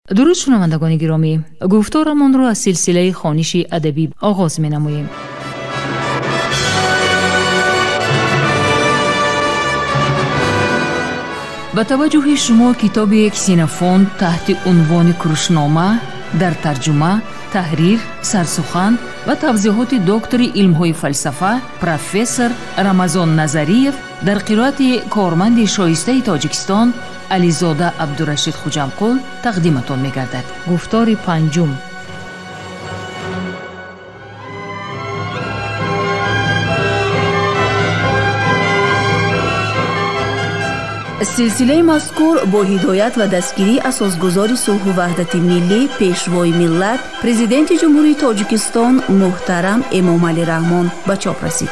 درود شنوندگان گرامی، گفتارمان را از سلسله خوانش ادبی آغاز می‌نماییم. با توجه شما کتاب کسینوفونت تحت عنوان کروشنامه در ترجمه، تحریر، سرسخن و توضیحات دکتر علم‌های فلسفه پروفسور رمضان نظریف در قرائت کارمند شایسته تاجیکستان علیزاده عبدالرشید خوجمقل تقدیمتان می‌گردد. گفتار پنجم. سلسله مذکور با هدایت و دستگیری اساسگزار صلح و وحدت ملی پیشوای ملت پرزیدنت جمهوری تاجیکستان محترم امامعلی رحمان به چاپ رسید.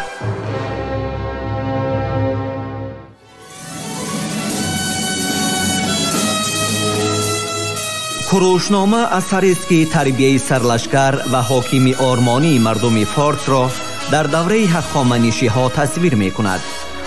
کروشنامه اثری است که تربیه سرلشکر و حاکمی آرمانی مردم فارس را در دوره هخامنشی‌ها تصویر می‌کند.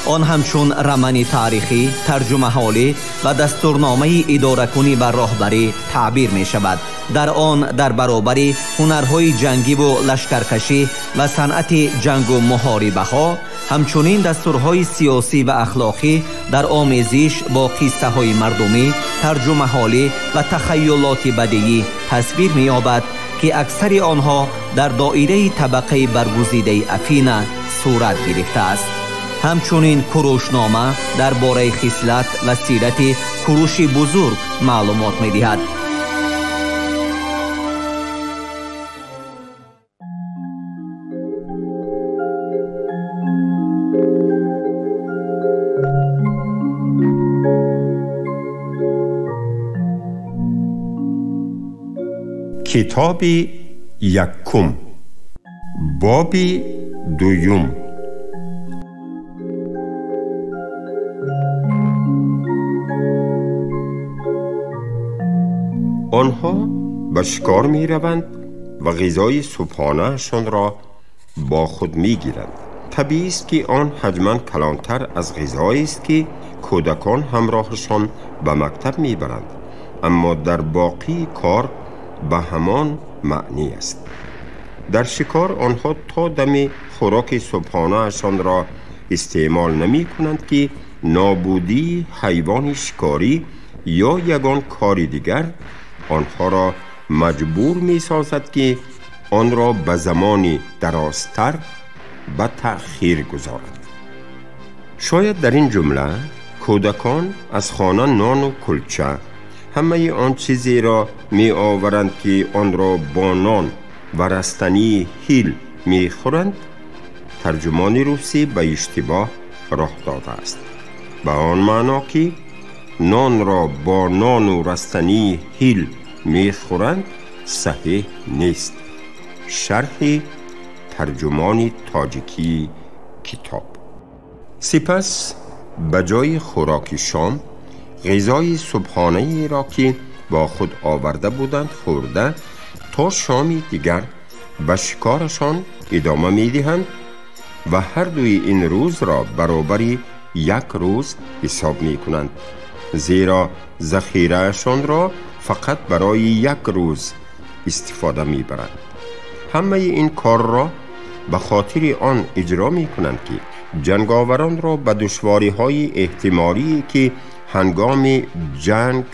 آن همچون رمانی تاریخی، ترجمه حالی و دستورنامه اداره کنی و راهبری تعبیر می شود. در آن در برابر هنرهای جنگی و لشکرکشی و صنعت جنگ و محاربه ها، همچنین دستورهای سیاسی و اخلاقی در آمیزش با قصه های مردمی، ترجمه حالی و تخیلات بدیعی تصویر می یابد که اکثر آنها در دایره طبقه برگزیده افین صورت گرفته است. همچنین کروشنامه درباره خصلت و سیرت کوروش بزرگ معلومات می‌دهد. کتاب یکم، باب دوم. آنها به شکار می روند و غذای صبحانه‌شان را با خود می گیرند. طبیعی است که آن حجماً کلانتر از غذایی است که کودکان همراهشان به مکتب می برند، اما در باقی کار به همان معنی است. در شکار آنها تا دم خوراک صبحانه‌شان را استعمال نمی کنند که نابودی حیوان شکاری یا یگان کاری دیگر آنها را مجبور می سازد که آن را به زمانی درازتر به تأخیر گذارد. شاید در این جمله کودکان از خانه نان و کلچه همه آن چیزی را می آورند که آن را با نان و رستنی هیل می خورند. ترجمان روسی به اشتباه راه داده است، به آن معنا که نان را با نان و رستنی هیل می خورند صحیح نیست. شرح ترجمان تاجیکی کتاب. سپس به جای خوراک شام غذای صبحانه را که با خود آورده بودند خورده تا شامی دیگر به شکارشان ادامه می دهند و هر دوی این روز را برابر یک روز حساب می کنند، زیرا ذخیره‌شان را فقط برای یک روز استفاده می برند. همه این کار را به خاطر آن اجرا می کنند که جنگاوران را به دشواری‌های احتمالی که هنگام جنگ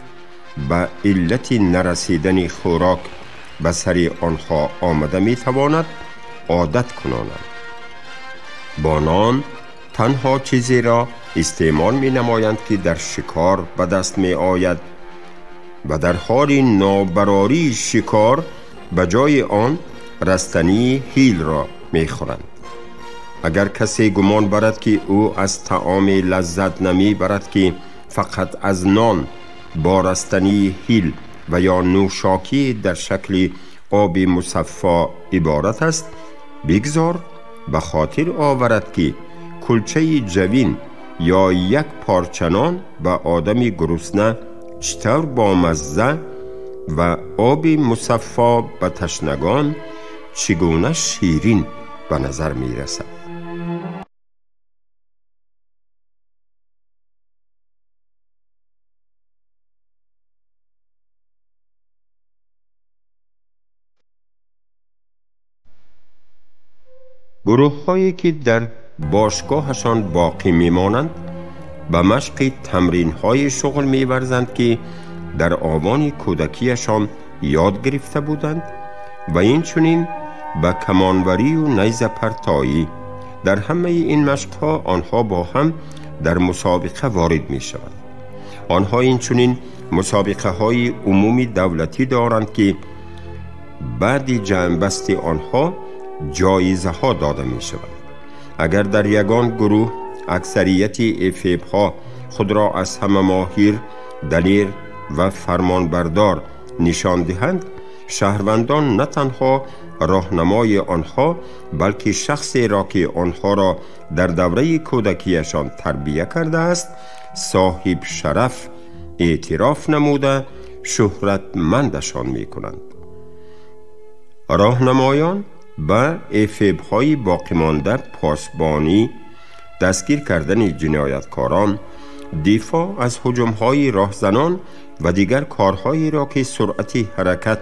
به علت نرسیدن خوراک به سر آنها آمده می تواند عادت کنانند. با نان تنها چیزی را استعمال می نمایند که در شکار به دست می آید و در حال نابراری شکار به جای آن رستنی هیل را می خورند. اگر کسی گمان برد که او از طعام لذت نمی برد که فقط از نان با رستنی هیل و یا نوشاکی در شکل آب مصفا عبارت است، بگذار به خاطر آورد که کلچه جوین یا یک پارچنان به آدم گرسنه چطور با مزه و آب مصفا به تشنگان چگونه شیرین به نظر می رسد. گروه هایی که در باشگاهشان باقی میمانند به مشق تمرین های شغل می‌ورزند که در آوان کودکیشان یاد گرفته بودند و این چنین به کمانوری و نیزه پرتایی. در همه این مشق‌ها آنها با هم در مسابقه وارد می‌شوند. آنها این چنین مسابقه های عمومی دولتی دارند که بعد جمع‌بستی آنها جایزه ها داده می‌شوند. اگر در یگان گروه اکثریت افیب ها خود را از همه ماهر، دلیر و فرمانبردار نشان دهند، شهروندان نه تنها راهنمای آنها بلکه شخصی را که آنها را در دوره کودکیشان تربیت کرده است صاحب شرف اعتراف نموده شهرتمندشان می کنند. راهنمایان به افیب های باقی مانده پاسبانی، دستگیر کردن جنایتکاران، دفاع از هجوم های راهزنان و دیگر کارهایی را که سرعت حرکت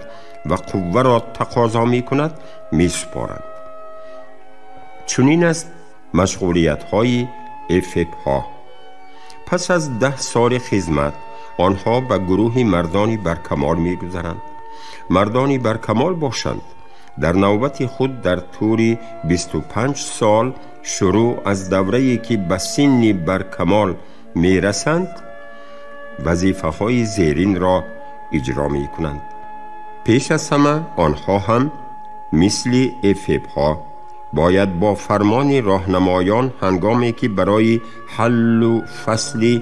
و قوه را تقاضا می کند می سپارند. چنین است مشغولیت های افیب ها. پس از 10 سال خدمت آنها به گروه مردانی برکمال می گذرند. مردانی برکمال باشند در نوبت خود در طول 25 سال شروع از دوره‌ای که به سن برکمال می رسند وظیفه های زیرین را اجرا می کنند. پیش از همه آنها هم مثل افیب ها باید با فرمان راهنمایان هنگامی که برای حل و فصل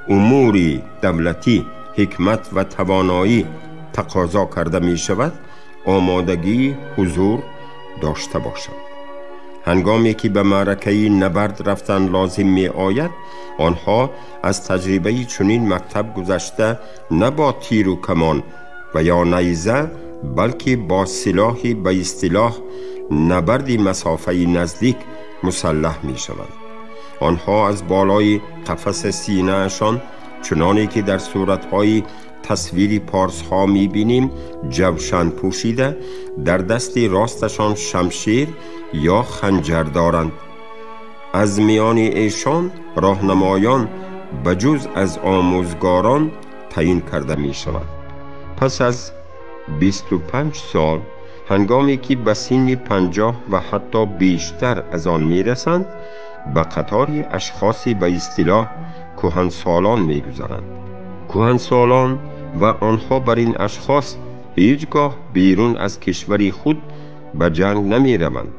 امور دولتی حکمت و توانایی تقاضا کرده می شود آمادگی حضور داشته باشند. هنگامی که به معرکه نبرد رفتن لازم می آید آنها از تجربه چنین مکتب گذشته نه با تیر و کمان و یا نیزه بلکه با سلاحی به اصطلاح نبرد مسافه نزدیک مسلح می شوند. آنها از بالای قفس سینه اشان چنانی که در صورتهای تصویری پارس ها می بینیم جوشن پوشیده در دست راستشان شمشیر یا خنجر دارند. از میان ایشان راهنمایان بجز از آموزگاران تعیین کرده می شود. پس از 25 سال هنگامی که به سن 50 و حتی بیشتر از آن می رسند به قطار اشخاصی به اصطلاح کهنسالان می گذارند. کهنسالان و آنها بر این اشخاص هیچگاه بیرون از کشور خود به جنگ نمی روند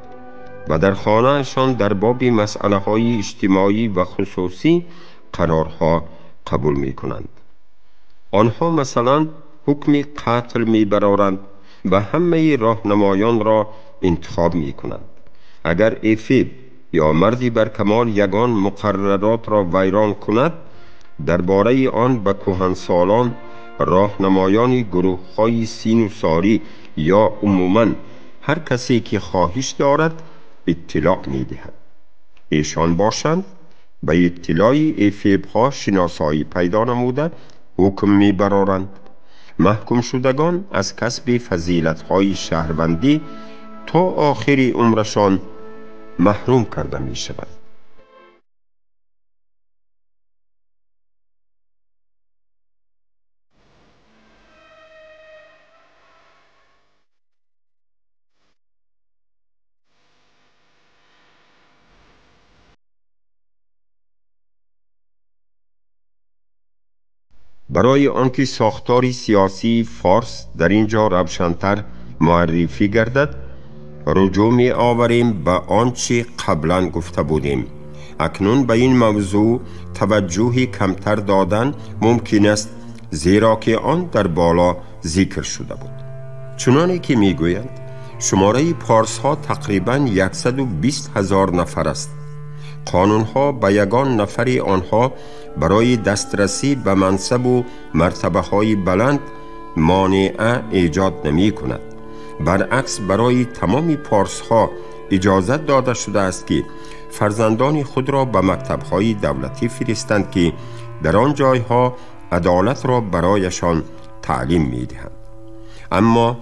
و در خانهشان در باب مسئله های اجتماعی و خصوصی قرارها قبول می کنند. آنها مثلا حکم قتل می برارند و همه راهنمایان را انتخاب می کنند. اگر افیب یا مردی برکمال یگان مقررات را ویران کند درباره آن به کهنسالان راهنمایان گروه های سین و ساری یا عموماً هر کسی که خواهش دارد اطلاع می دهد. ایشان باشند به اطلاع افیب ها شناسایی پیدا نموده حکم می برارند. محکوم شدگان از کسب فضیلت های شهروندی تا آخر عمرشان محروم کرده می شود. برای آنکه ساختار سیاسی فارس در اینجا روشن‌تر معرفی گردد رجوع می آوریم به آنچه قبلا گفته بودیم. اکنون به این موضوع توجهی کمتر دادن ممکن است زیرا که آن در بالا ذکر شده بود. چنانه که می گویند شماره پارس ها تقریباً 120,000 نفر است. قانون ها به یگان نفری آنها برای دسترسی به منصب و مرتبه های بلند مانع ایجاد نمی کند. برعکس برای تمام پارس ها اجازت داده شده است که فرزندان خود را به مکتب های دولتی فرستند که در آن جایها عدالت را برایشان تعلیم می دهند. اما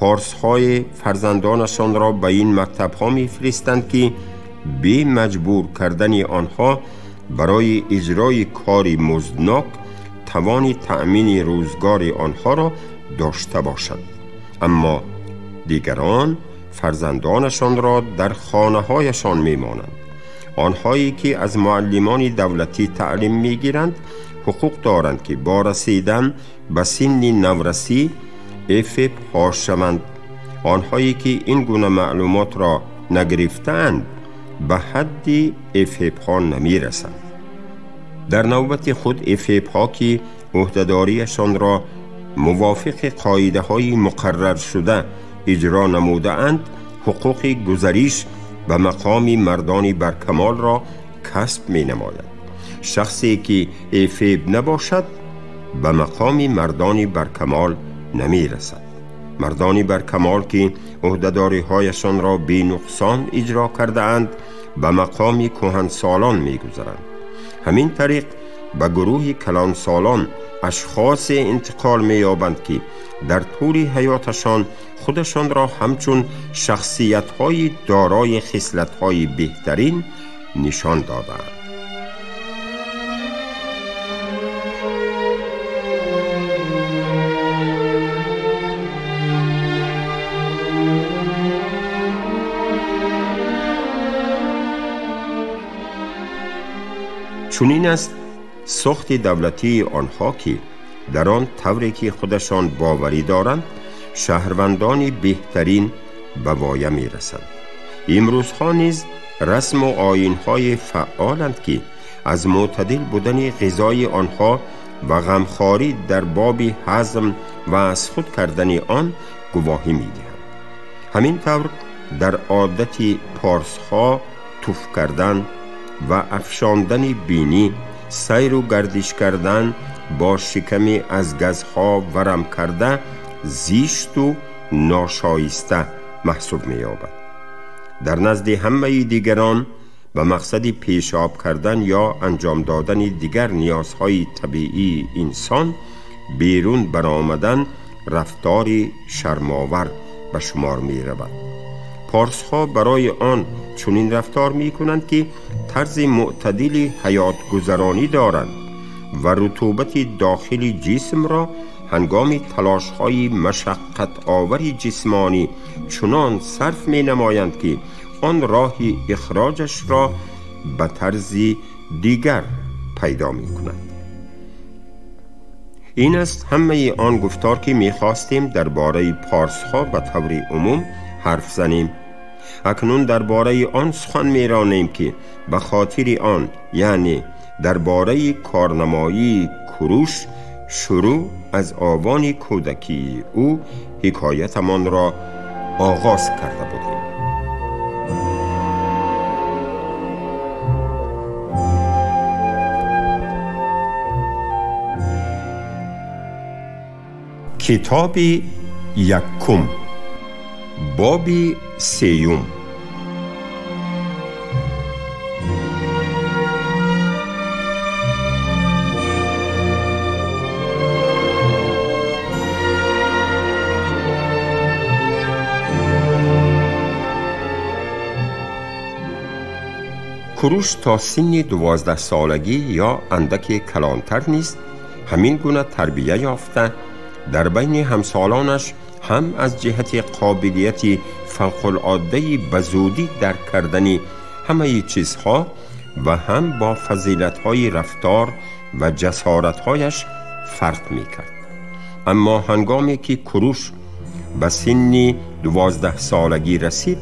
پارس‌های فرزندانشان را به این مکتب‌ها می‌فرستند که به مجبور کردن آنها برای اجرای کاری مزدناک توان تأمین روزگار آنها را داشته باشند. اما دیگران فرزندانشان را در خانه‌هایشان می‌مانند. آنهایی که از معلمان دولتی تعلیم می‌گیرند حقوق دارند که با رسیدن به سن نورسی افپ ها شوند. آنهایی که این گونه معلومات را نگرفتند به حد افپ ها نمی رسند. در نوبت خود افپ ها که عهده‌داریشان را موافق قاعده های مقرر شده اجرا نموده اند، حقوق گذریش به مقام مردان برکمال را کسب می نماید. شخصی که افپ نباشد به مقام مردان برکمال نمی رسد. مردان برکمال که عهده‌داری هایشان را بی نقصان اجرا کرده اند به مقام کهنسالان می گذرند. همین طریق به گروه کلانسالان اشخاص انتقال می یابند که در طول حیاتشان خودشان را همچون شخصیت های دارای خصلت های بهترین نشان دادند. چنین است ساخت دولتی آنها که در آن طوری که خودشان باوری دارند شهروندان بهترین به وایه می رسند. امروزها نیز رسم و آیین‌های فعالند که از معتدل بودن غذای آنها و غمخواری در باب هضم و از خود کردن آن گواهی می دهند. همین طور در عادت پارس‌ها توف کردن و افشاندن بینی، سیر و گردش کردن با شکمی از گزها ورم کرده زیشت و ناشایسته محسوب می یابد. در نزد همه دیگران به مقصد پیشاب کردن یا انجام دادن دیگر نیازهای طبیعی انسان بیرون برآمدن رفتاری شرم‌آور به شمار می رود. پارس ها برای آن چنین رفتار می کنند که طرز معتدل حیات گذرانی دارند و رطوبت داخل جسم را هنگام تلاش های مشقت آوری جسمانی چنان صرف می نمایند که آن راه اخراجش را به طرز دیگر پیدا می کنند. این است همه آن گفتار که می خواستیم درباره پارس ها به طور عموم حرف زنیم. اکنون درباره آن سخن می رانیم که به خاطر آن، یعنی درباره کارنمایی کوروش، شروع از آوان کودکی او حکایتمان را آغاز کرده بودیم. کتاب یکم، باب سیوم. کوروش تا سن 12 سالگی یا اندک کلانتر نیز همین گونه تربیه یافته در بین همسالانش هم از جهت قابلیت فوق‌العاده به زودی درک کردن همه چیزها و هم با فضیلت‌های رفتار و جسارت‌هایش فرق می‌کرد. اما هنگامی که کوروش به سن 12 سالگی رسید،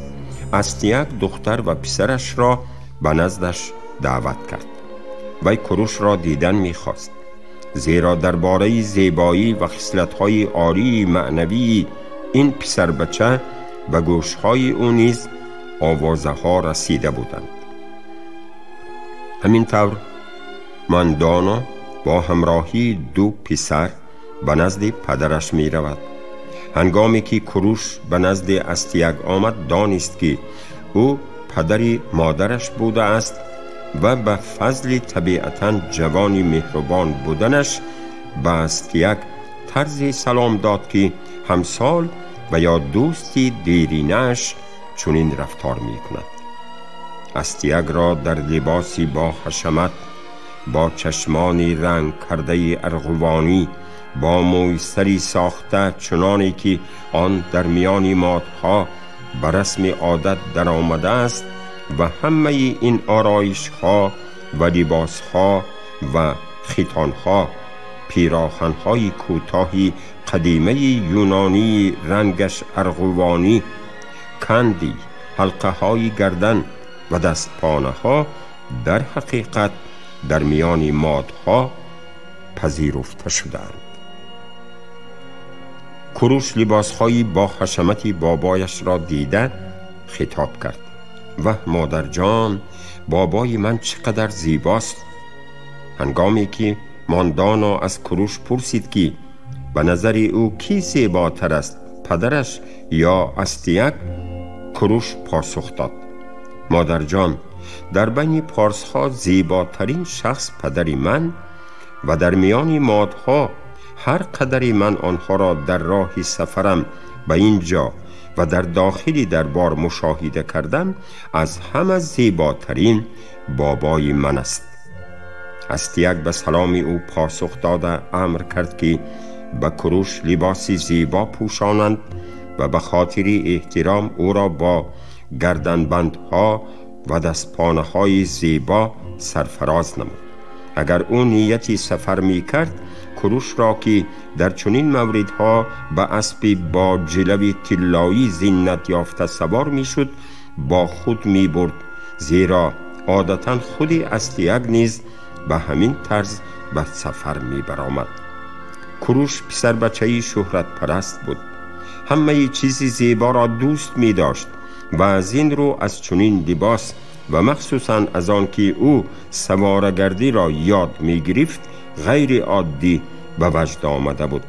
استیک دختر و پسرش را به نزدش دعوت کرد. وی کوروش را دیدن می‌خواست، زیرا درباره زیبایی و خصلت‌های عالی معنوی این پسر بچه به گوش‌های او نیز آوازه‌ها رسیده بودند. همین طور ماندانا با همراهی 2 پسر به نزد پدرش می رود. هنگامی که کوروش به نزد استیک آمد، دانست که او پدر مادرش بوده است و به فضل طبیعتاً جوانی مهربان بودنش به استیک طرز سلام داد که همسال و یا دوستی دیرینه‌اش چنین رفتار می کند. استیگ را در لباسی با حشمت، با چشمانی رنگ کرده ارغوانی، با موی سری ساخته چنانی که آن در میان مادها به رسم عادت در آمده است و همه این آرایش ها و لباس ها و خیتان ها، پیراهن های کوتاهی قدیمه یونانی رنگش ارغوانی، کندی، حلقه های گردن و دستپانه ها در حقیقت در میان مادها پذیرفته شدند. کوروش لباسهایی با حشمتی بابایش را دیده خطاب کرد: وه مادر جان، بابای من چقدر زیباست. هنگامی که ماندانا از کوروش پرسید که به نظر او کی زیباتر است، پدرش یا استیگ، کوروش پاسخ داد: مادر جان، در بین پارس ها زیباترین شخص پدری من و در میان مادها هر قدری من آنها را در راه سفرم به اینجا و در داخلی دربار مشاهده کردم، از همه زیباترین بابای من است. استیگ به سلام او پاسخ داده امر کرد که به کوروش لباسی زیبا پوشانند و به خاطر احترام او را با گردنبندها و دستپانه های زیبا سرفراز نمود. اگر او نیتی سفر می کرد، کوروش را که در چنین موردها به اسبی با جلوی طلایی زینت یافته سوار می شد با خود می برد، زیرا عادتا خود استیگ نیز به همین طرز به سفر می برآمد. کوروش پسر بچه‌ای شهرت پرست بود. همه چیز زیبا را دوست می داشت و از این رو از چنین لباس و مخصوصاً از آن که او سوارگردی را یاد می گرفت غیر عادی به وجد آمده بود،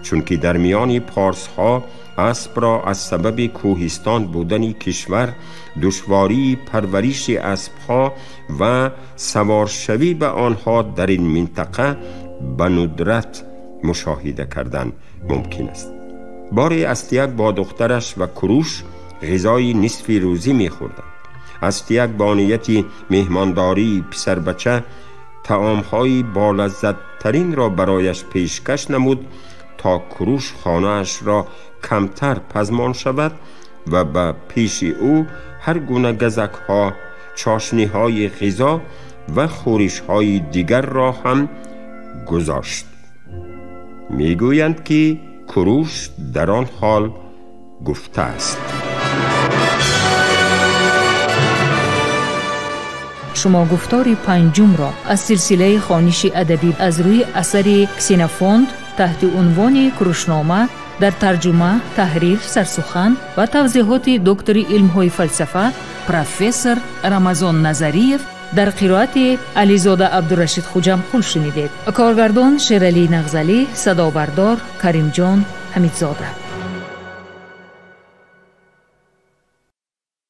چون که در میان پارس ها اسب را از سبب کوهستان بودن کشور، دشواری پرورش اسب ها و سوارشوی به آنها در این منطقه به ندرت مشاهده کردن ممکن است. باری استیگ با دخترش و کوروش غذای نصف روزی می خوردند. استیگ با نیت مهمانداری پسر بچه طعام‌های با لذت ترین را برایش پیشکش نمود تا کوروش خانه‌اش را کمتر پزمان شود و به پیش او هر گونه گزک‌ها، چاشنی‌های غذا و خورش‌های دیگر را هم گذاشت. میگویند که کوروش در آن حال گفته است: شما گفتار پنجم را از سلسله خوانش ادبی از روی اثر کسینوفونت تحت عنوان کروشنامه در ترجمه، تحریر، سرسخن و توضیحات دکتر علم‌های فلسفه پروفسور رمضان نظریف در قرائت علیزاده عبدالرشید خوجمقل شنیدید. کارگردان شیرعلی نغزلی، صدابردار کریم جان حمیدزاده.